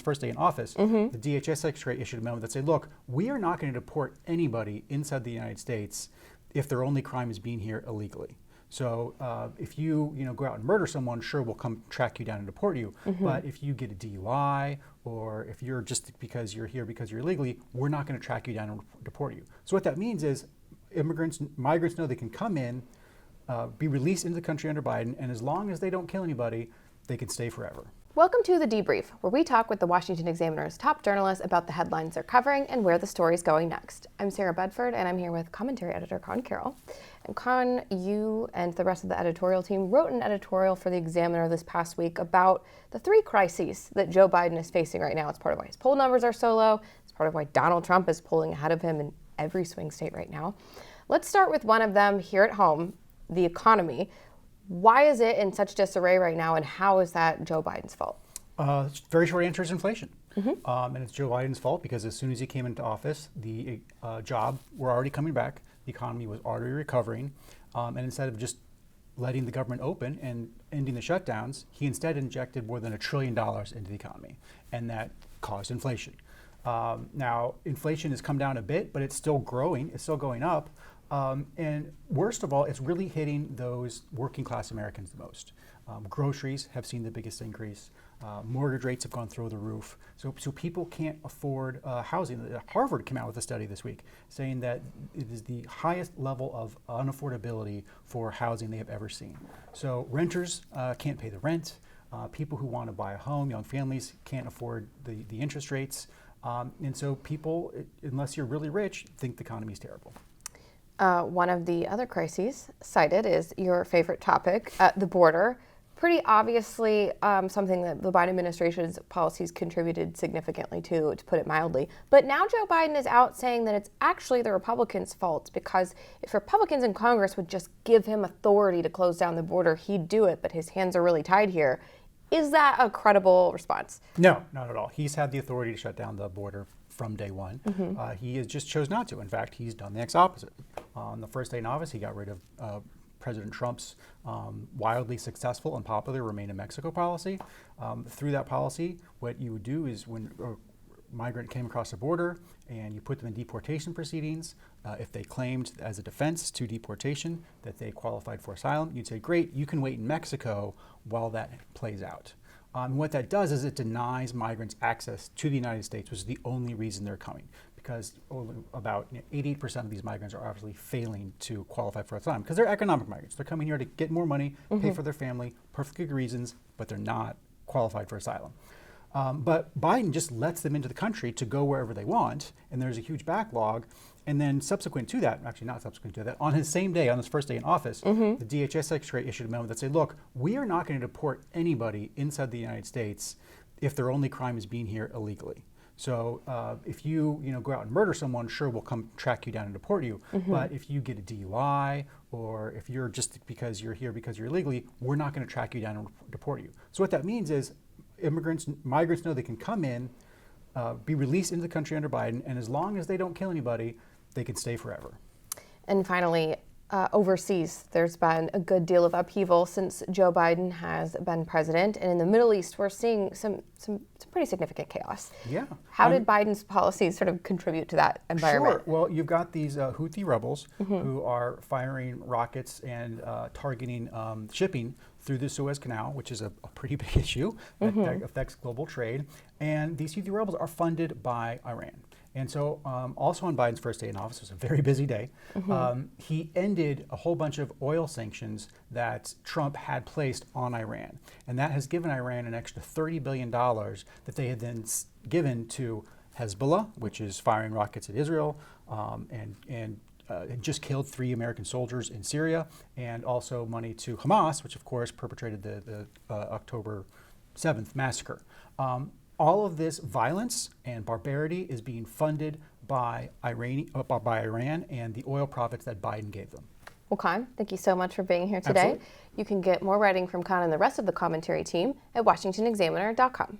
first day in office, the DHS secretary issued a memo that said, look, we are not going to deport anybody inside the United States if their only crime is being here illegally. So if you go out and murder someone, sure, we'll come track you down and deport you. But if you get a DUI, or if you're just because you're here because you're illegally, we're not going to track you down and deport you. So what that means is migrants know they can come in, be released into the country under Biden, and as long as they don't kill anybody, they can stay forever. Welcome to The Debrief, where we talk with the Washington Examiner's top journalists about the headlines they're covering and where the story's going next. I'm Sarah Bedford, and I'm here with commentary editor Conn Carroll. And Conn, you and the rest of the editorial team wrote an editorial for the Examiner this past week about the three crises that Joe Biden is facing right now. It's part of why his poll numbers are so low. It's part of why Donald Trump is pulling ahead of him in every swing state right now. Let's start with one of them here at home, the economy. Why is it in such disarray right now, and how is that Joe Biden's fault? Very short answer is inflation. And it's Joe Biden's fault because as soon as he came into office, the jobs were already coming back, the economy was already recovering, and instead of just letting the government open and ending the shutdowns, he instead injected more than $1 trillion into the economy, and that caused inflation. Now, inflation has come down a bit, but it's still growing, it's still going up. And worst of all, it's really hitting those working class Americans the most. Groceries have seen the biggest increase. Mortgage rates have gone through the roof. So people can't afford housing. Harvard came out with a study this week saying that it is the highest level of unaffordability for housing they have ever seen. So renters can't pay the rent. People who want to buy a home, young families, can't afford the interest rates. And so people, unless you're really rich, think the economy is terrible. One of the other crises cited is your favorite topic, the border. Pretty obviously something that the Biden administration's policies contributed significantly to put it mildly. But now Joe Biden is out saying that it's actually the Republicans' fault, because if Republicans in Congress would just give him authority to close down the border, he'd do it, but his hands are really tied here. Is that a credible response? No, not at all. He's had the authority to shut down the border from day one. He has just chose not to. In fact, he's done the exact opposite. On the first day in office, he got rid of President Trump's wildly successful and popular Remain in Mexico policy. Through that policy, what you would do is when a migrant came across the border and you put them in deportation proceedings, if they claimed as a defense to deportation that they qualified for asylum, you'd say, great, you can wait in Mexico while that plays out. What that does is it denies migrants access to the United States, which is the only reason they're coming, because about 88% of these migrants are obviously failing to qualify for asylum because they're economic migrants. They're coming here to get more money, pay for their family, perfectly good reasons, but they're not qualified for asylum. But Biden just lets them into the country to go wherever they want, and there's a huge backlog. And then subsequent to that, actually not subsequent to that, on his same day, on his first day in office, the DHS secretary issued a memo that said, look, we are not going to deport anybody inside the United States if their only crime is being here illegally. So if you go out and murder someone, sure, we'll come track you down and deport you. But if you get a DUI, or if you're just because you're here because you're illegally, we're not going to track you down and deport you. So what that means is migrants know they can come in, be released into the country under Biden, and as long as they don't kill anybody, they can stay forever. And finally, overseas, there's been a good deal of upheaval since Joe Biden has been president. And in the Middle East, we're seeing some pretty significant chaos. Yeah. How did Biden's policies sort of contribute to that environment? Sure. Well, you've got these Houthi rebels who are firing rockets and targeting shipping through the Suez Canal, which is a pretty big issue that affects global trade. And these Houthi rebels are funded by Iran. And so also on Biden's first day in office, it was a very busy day, he ended a whole bunch of oil sanctions that Trump had placed on Iran. And that has given Iran an extra $30 billion that they had then given to Hezbollah, which is firing rockets at Israel, and just killed 3 American soldiers in Syria, and also money to Hamas, which of course perpetrated the October 7th massacre. All of this violence and barbarity is being funded by Iran and the oil profits that Biden gave them. Well, Conn, thank you so much for being here today. Absolutely. You can get more writing from Conn and the rest of the commentary team at washingtonexaminer.com.